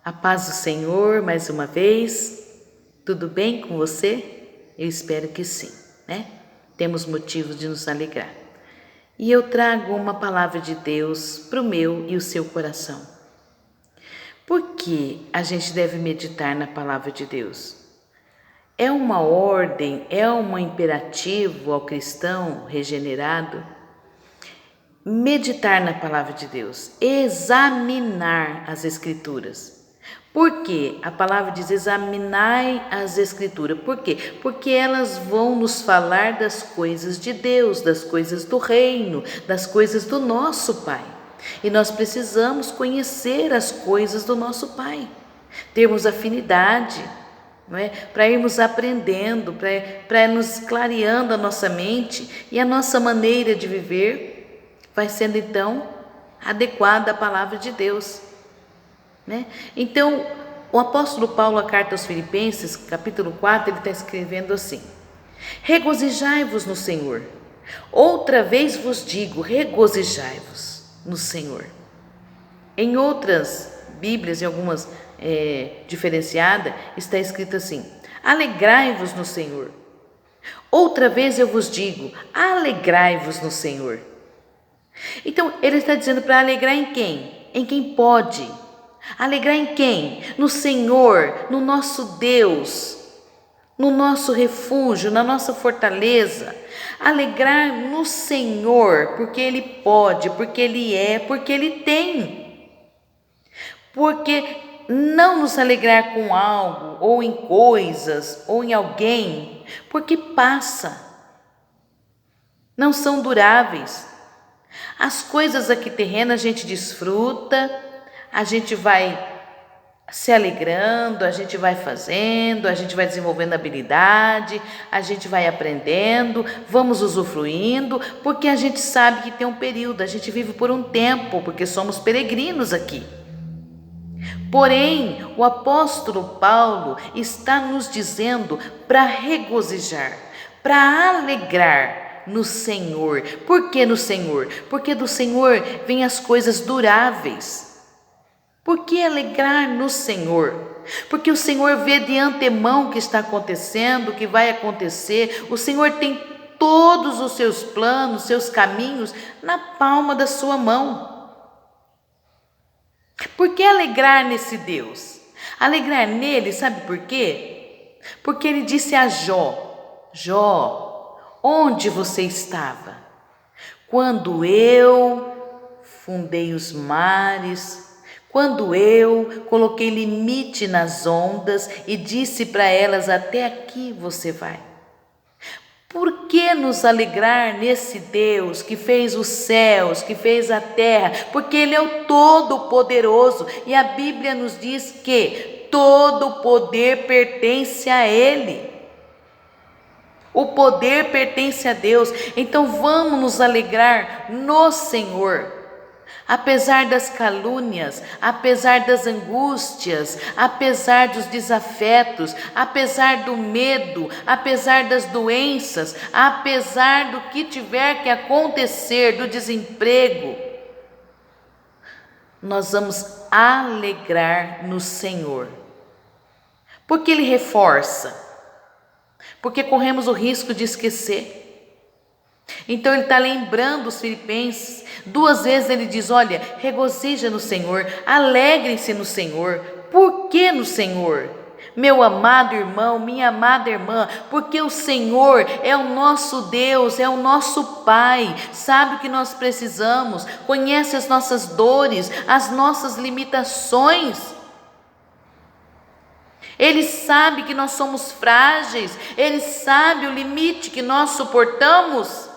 A paz do Senhor, mais uma vez. Tudo bem com você? Eu espero que sim, né? Temos motivos de nos alegrar. E eu trago uma palavra de Deus para o meu e o seu coração. Por que a gente deve meditar na palavra de Deus? É uma ordem, é um imperativo ao cristão regenerado meditar na palavra de Deus, examinar as Escrituras. Por quê? A palavra diz examinai as Escrituras. Por quê? Porque elas vão nos falar das coisas de Deus, das coisas do reino, das coisas do nosso Pai. E nós precisamos conhecer as coisas do nosso Pai, termos afinidade, não é? Para irmos aprendendo, para nos clareando a nossa mente e a nossa maneira de viver vai sendo então adequada à palavra de Deus, né? Então, o apóstolo Paulo, a carta aos Filipenses, capítulo 4, ele está escrevendo assim: regozijai-vos no Senhor. Outra vez vos digo, regozijai-vos no Senhor. Em outras Bíblias, em algumas diferenciadas, está escrito assim: alegrai-vos no Senhor. Outra vez eu vos digo, alegrai-vos no Senhor. Então, ele está dizendo para alegrar em quem? Em quem pode. Alegrar em quem? No Senhor, no nosso Deus, no nosso refúgio, na nossa fortaleza. Alegrar no Senhor, porque Ele pode, porque Ele é, porque Ele tem. Porque não nos alegrar com algo, ou em coisas, ou em alguém, porque passa, não são duráveis. As coisas aqui terrenas a gente desfruta, a gente vai se alegrando, a gente vai fazendo, a gente vai desenvolvendo habilidade, a gente vai aprendendo, vamos usufruindo, porque a gente sabe que tem um período, a gente vive por um tempo, porque somos peregrinos aqui. Porém, o apóstolo Paulo está nos dizendo para regozijar, para alegrar no Senhor. Por que no Senhor? Porque do Senhor vêm as coisas duráveis. Por que alegrar no Senhor? Porque o Senhor vê de antemão o que está acontecendo, o que vai acontecer. O Senhor tem todos os seus planos, seus caminhos na palma da sua mão. Por que alegrar nesse Deus? Alegrar nele, sabe por quê? Porque ele disse a Jó: Jó, onde você estava? Quando eu fundei os mares, quando eu coloquei limite nas ondas e disse para elas: até aqui você vai. Por que nos alegrar nesse Deus que fez os céus, que fez a terra? Porque Ele é o Todo-Poderoso e a Bíblia nos diz que todo o poder pertence a Ele. O poder pertence a Deus. Então vamos nos alegrar no Senhor. Apesar das calúnias, apesar das angústias, apesar dos desafetos, apesar do medo, apesar das doenças, apesar do que tiver que acontecer, do desemprego, nós vamos alegrar no Senhor. Porque Ele reforça, porque corremos o risco de esquecer. Então ele está lembrando os filipenses, 2 vezes ele diz: olha, regozija no Senhor, alegrem-se no Senhor. Por que no Senhor? Meu amado irmão, minha amada irmã, porque o Senhor é o nosso Deus, é o nosso Pai, sabe o que nós precisamos, conhece as nossas dores, as nossas limitações. Ele sabe que nós somos frágeis, Ele sabe o limite que nós suportamos.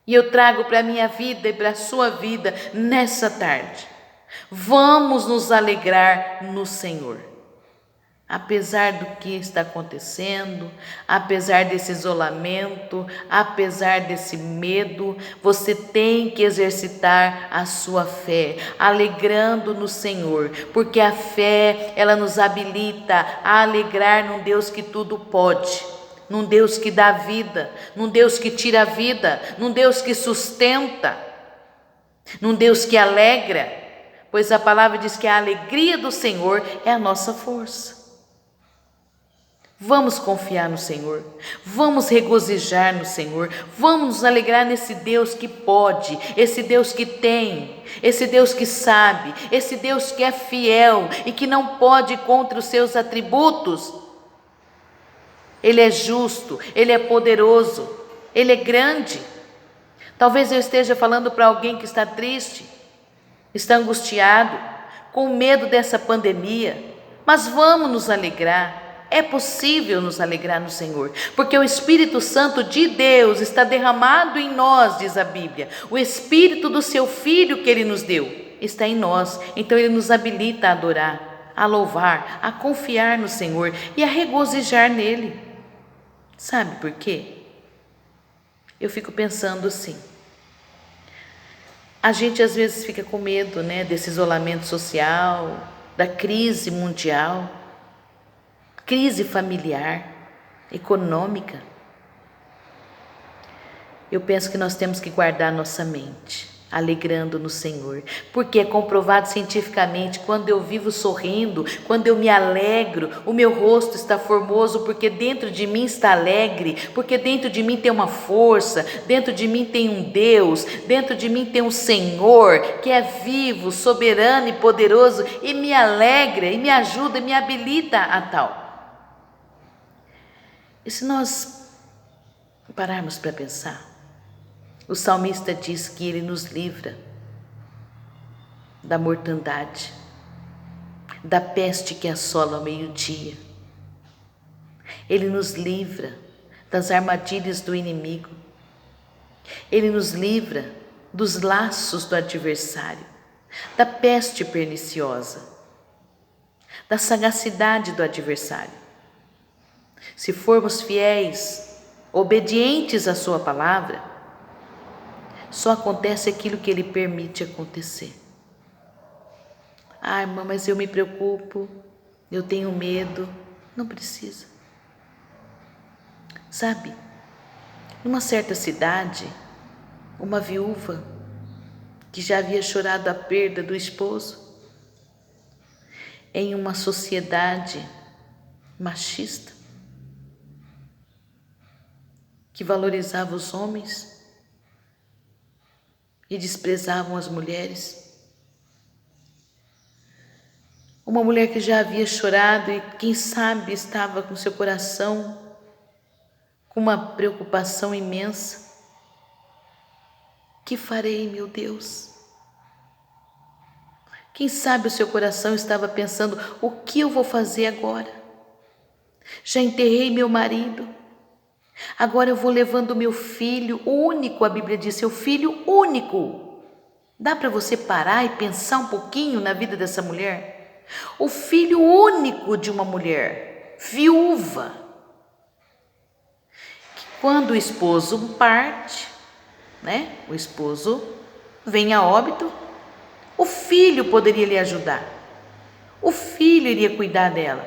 E eu trago para a minha vida e para a sua vida nessa tarde: vamos nos alegrar no Senhor. Apesar do que está acontecendo, apesar desse isolamento, apesar desse medo, você tem que exercitar a sua fé, alegrando no Senhor, porque a fé, ela nos habilita a alegrar num Deus que tudo pode, num Deus que dá vida, num Deus que tira a vida, num Deus que sustenta, num Deus que alegra. pois a palavra diz que a alegria do Senhor é a nossa força. Vamos confiar no Senhor, vamos regozijar no Senhor, vamos nos alegrar nesse Deus que pode, esse Deus que tem, esse Deus que sabe, esse Deus que é fiel e que não pode ir contra os seus atributos. Ele é justo, Ele é poderoso, Ele é grande. Talvez eu esteja falando para alguém que está triste, está angustiado, com medo dessa pandemia, mas vamos nos alegrar. É possível nos alegrar no Senhor, porque o Espírito Santo de Deus está derramado em nós, diz a Bíblia. O Espírito do seu Filho que Ele nos deu está em nós, então Ele nos habilita a adorar, a louvar, a confiar no Senhor e a regozijar nele. Sabe por quê? Eu fico pensando assim, a gente às vezes fica com medo, desse isolamento social, da crise mundial, crise familiar, econômica. Eu penso que nós temos que guardar nossa mente, alegrando no Senhor, porque é comprovado cientificamente, quando eu vivo sorrindo, quando eu me alegro, o meu rosto está formoso, porque dentro de mim está alegre, porque dentro de mim tem uma força, dentro de mim tem um Deus, dentro de mim tem um Senhor, que é vivo, soberano e poderoso, e me alegra, e me ajuda, e me habilita a tal. E se nós pararmos para pensar, o salmista diz que Ele nos livra da mortandade, da peste que assola ao meio-dia. Ele nos livra das armadilhas do inimigo. Ele nos livra dos laços do adversário, da peste perniciosa, da sagacidade do adversário. Se formos fiéis, obedientes à sua palavra, só acontece aquilo que Ele permite acontecer. Ah, irmã, mas eu me preocupo, eu tenho medo. Não precisa. Sabe, numa certa cidade, uma viúva que já havia chorado a perda do esposo, em uma sociedade machista, que valorizava os homens e desprezavam as mulheres. Uma mulher que já havia chorado e quem sabe estava com seu coração com uma preocupação imensa. Que farei, meu Deus? Quem sabe o seu coração estava pensando, o que eu vou fazer agora? Já enterrei meu marido. Agora eu vou levando o meu filho único, a Bíblia diz, seu filho único. Dá para você parar e pensar um pouquinho na vida dessa mulher? O filho único de uma mulher, viúva, que quando o esposo parte, o esposo vem a óbito, o filho poderia lhe ajudar, o filho iria cuidar dela.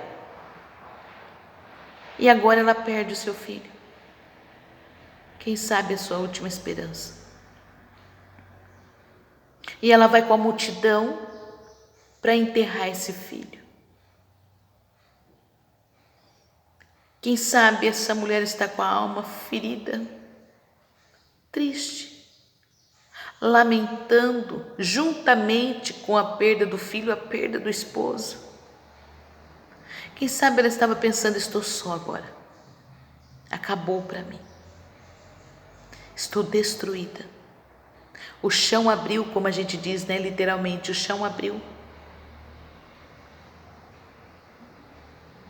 E agora ela perde o seu filho. Quem sabe a sua última esperança. E ela vai com a multidão para enterrar esse filho. Quem sabe essa mulher está com a alma ferida, triste, lamentando juntamente com a perda do filho, a perda do esposo. Quem sabe ela estava pensando, estou só agora, acabou para mim. Estou destruída. O chão abriu, como a gente diz, literalmente, o chão abriu.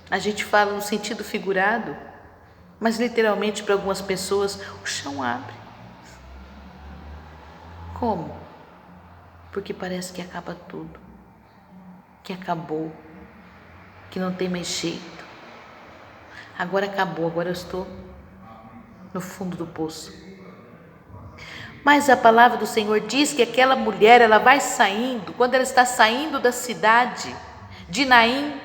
A gente fala no sentido figurado, mas literalmente para algumas pessoas, o chão abre. Como? Porque parece que acaba tudo, que acabou, que não tem mais jeito. Agora acabou, agora eu estou no fundo do poço. Mas a palavra do Senhor diz que aquela mulher, ela vai saindo, quando ela está saindo da cidade de Naim,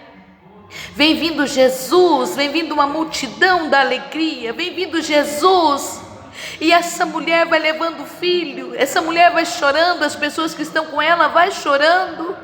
vem vindo Jesus, vem vindo uma multidão da alegria, vem vindo Jesus, E essa mulher vai levando o filho, essa mulher vai chorando, as pessoas que estão com ela vai chorando.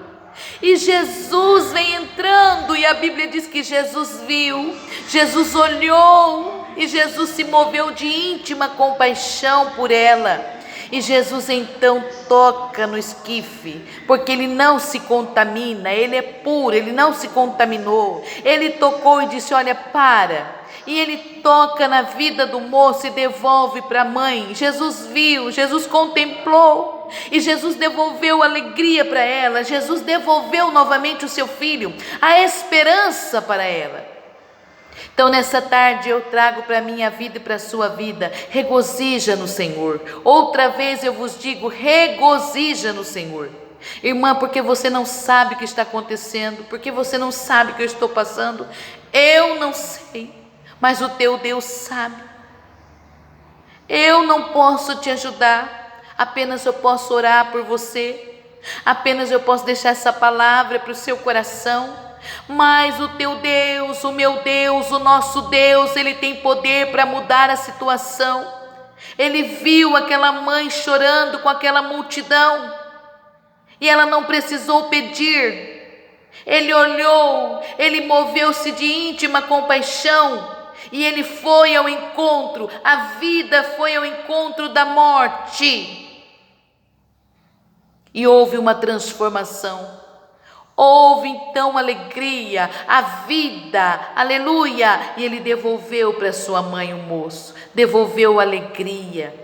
E Jesus vem entrando, e a Bíblia diz que Jesus viu, Jesus olhou, e Jesus se moveu de íntima compaixão por ela. E Jesus então toca no esquife, porque ele não se contamina, ele é puro, ele não se contaminou. Ele tocou e disse: olha, para. E ele toca na vida do moço e devolve para a mãe. Jesus viu, Jesus contemplou, e Jesus devolveu alegria para ela. Jesus devolveu novamente o seu filho, a esperança para ela. Então nessa tarde eu trago para a minha vida e para a sua vida: regozija no Senhor. Outra vez eu vos digo: regozija no Senhor. Irmã, porque você não sabe o que está acontecendo, porque você não sabe o que eu estou passando, eu não sei, mas o teu Deus sabe. Eu não posso te ajudar, apenas eu posso orar por você, apenas eu posso deixar essa palavra para o seu coração. Mas o teu Deus, o meu Deus, o nosso Deus, Ele tem poder para mudar a situação. Ele viu aquela mãe chorando com aquela multidão, e ela não precisou pedir. Ele olhou, ele moveu-se de íntima compaixão, e ele foi ao encontro. A vida foi ao encontro da morte, e houve uma transformação. Houve então alegria, a vida, aleluia. E ele devolveu para sua mãe o moço, devolveu alegria.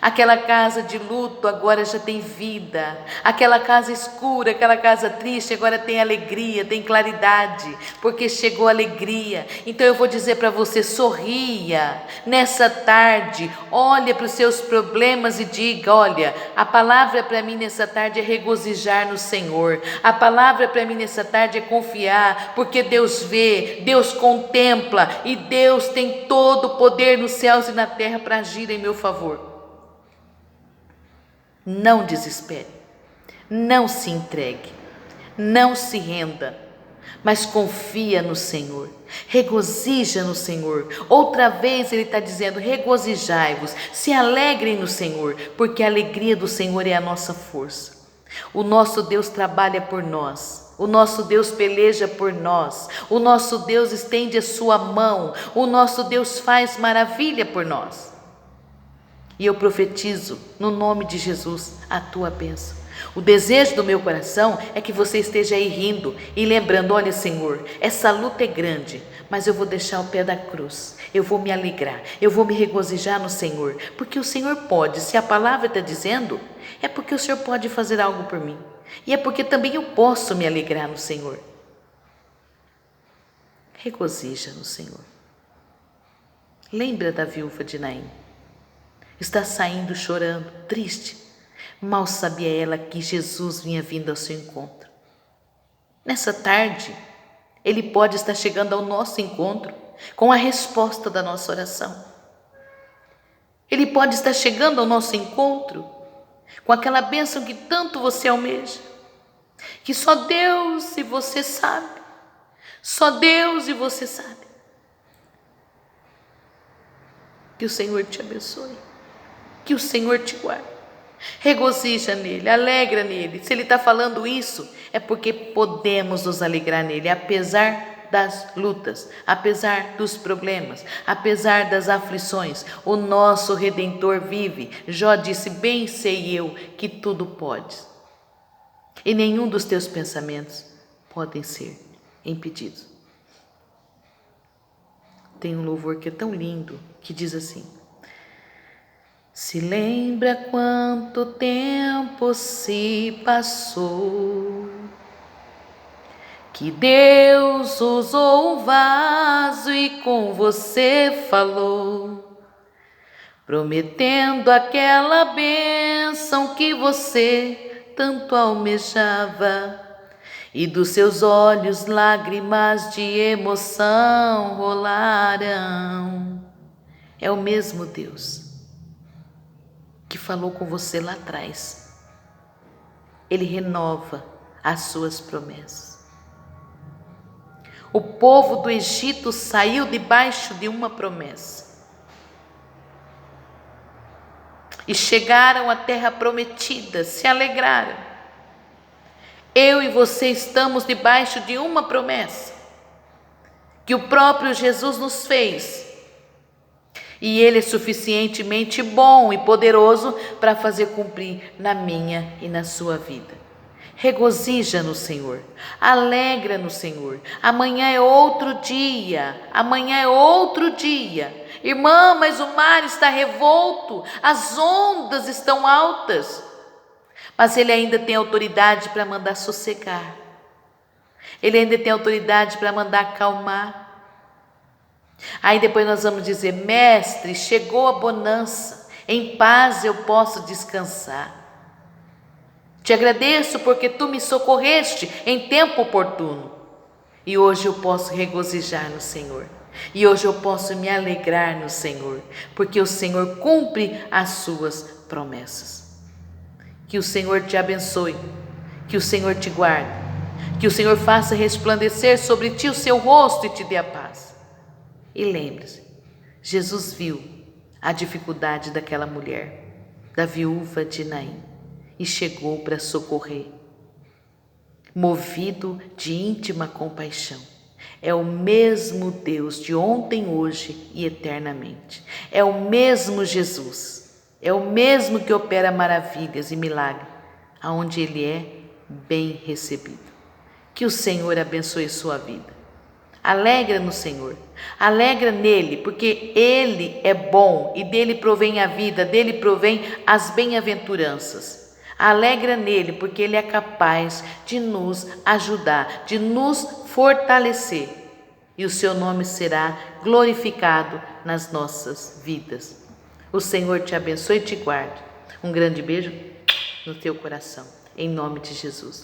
Aquela casa de luto agora já tem vida, aquela casa escura, aquela casa triste agora tem alegria, tem claridade, porque chegou a alegria. Então eu vou dizer para você: sorria nessa tarde, olha para os seus problemas e diga: olha, a palavra para mim nessa tarde é regozijar no Senhor. A palavra para mim nessa tarde é confiar, porque Deus vê, Deus contempla, e Deus tem todo o poder nos céus e na terra para agir em meu favor. Não desespere, não se entregue, não se renda, mas confia no Senhor, regozija no Senhor. Outra vez ele está dizendo: regozijai-vos, se alegrem no Senhor, porque a alegria do Senhor é a nossa força. O nosso Deus trabalha por nós, o nosso Deus peleja por nós, o nosso Deus estende a sua mão, o nosso Deus faz maravilha por nós. E eu profetizo no nome de Jesus a tua bênção. O desejo do meu coração é que você esteja aí rindo e lembrando: olha, Senhor, essa luta é grande, mas eu vou deixar o pé da cruz, eu vou me alegrar, eu vou me regozijar no Senhor, porque o Senhor pode. Se a palavra está dizendo, é porque o Senhor pode fazer algo por mim, e é porque também eu posso me alegrar no Senhor. Regozija no Senhor. Lembra da viúva de Naim. Está saindo chorando, triste. Mal sabia ela que Jesus vinha vindo ao seu encontro. Nessa tarde, Ele pode estar chegando ao nosso encontro com a resposta da nossa oração. Ele pode estar chegando ao nosso encontro com aquela bênção que tanto você almeja, que só Deus e você sabe, só Deus e você sabe. Que o Senhor te abençoe. Que o Senhor te guarde, regozija nele, alegra nele. Se Ele está falando isso, é porque podemos nos alegrar nele, apesar das lutas, apesar dos problemas, apesar das aflições. O nosso Redentor vive. Jó disse: bem sei eu que tudo podes, e nenhum dos teus pensamentos podem ser impedidos. Tem um louvor que é tão lindo, que diz assim: se lembra quanto tempo se passou, que Deus usou um vaso e com você falou, prometendo aquela bênção que você tanto almejava, e dos seus olhos lágrimas de emoção rolaram. É o mesmo Deus que falou com você lá atrás. Ele renova as suas promessas. O povo do Egito saiu debaixo de uma promessa. e chegaram à terra prometida, se alegraram. Eu e você estamos debaixo de uma promessa que o próprio Jesus nos fez. E Ele é suficientemente bom e poderoso para fazer cumprir na minha e na sua vida. Regozija no Senhor, alegra no Senhor. Amanhã é outro dia, amanhã é outro dia. Irmã, mas o mar está revolto, as ondas estão altas. Mas Ele ainda tem autoridade para mandar sossegar. Ele ainda tem autoridade para mandar acalmar. Aí depois nós vamos dizer: Mestre, chegou a bonança, em paz eu posso descansar. Te agradeço porque tu me socorreste em tempo oportuno. E hoje eu posso regozijar no Senhor. E hoje eu posso me alegrar no Senhor, porque o Senhor cumpre as suas promessas. Que o Senhor te abençoe, que o Senhor te guarde, que o Senhor faça resplandecer sobre ti o seu rosto e te dê a paz. E lembre-se, Jesus viu a dificuldade daquela mulher, da viúva de Naim, e chegou para socorrer, movido de íntima compaixão. É o mesmo Deus de ontem, hoje e eternamente. É o mesmo Jesus, é o mesmo que opera maravilhas e milagres, aonde Ele é bem recebido. Que o Senhor abençoe sua vida. Alegra no Senhor, alegra nele, porque Ele é bom e dele provém a vida, dele provém as bem-aventuranças. Alegra nele, porque Ele é capaz de nos ajudar, de nos fortalecer, e o seu nome será glorificado nas nossas vidas. O Senhor te abençoe e te guarde. Um grande beijo no teu coração, em nome de Jesus.